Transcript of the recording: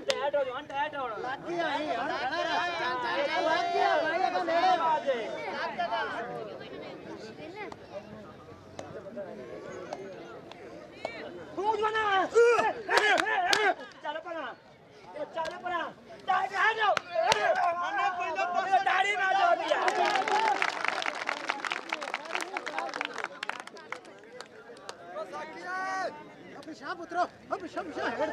TET हो जाओ TET हो लागी आई हण खड़ा रह लागी भाई का नेड़े बाजे खूब बना चल पड़ा टाइट आ जाओ हमने पहले दाढ़ी ना जोड़ दिया शाह उतरो अब शाह हेड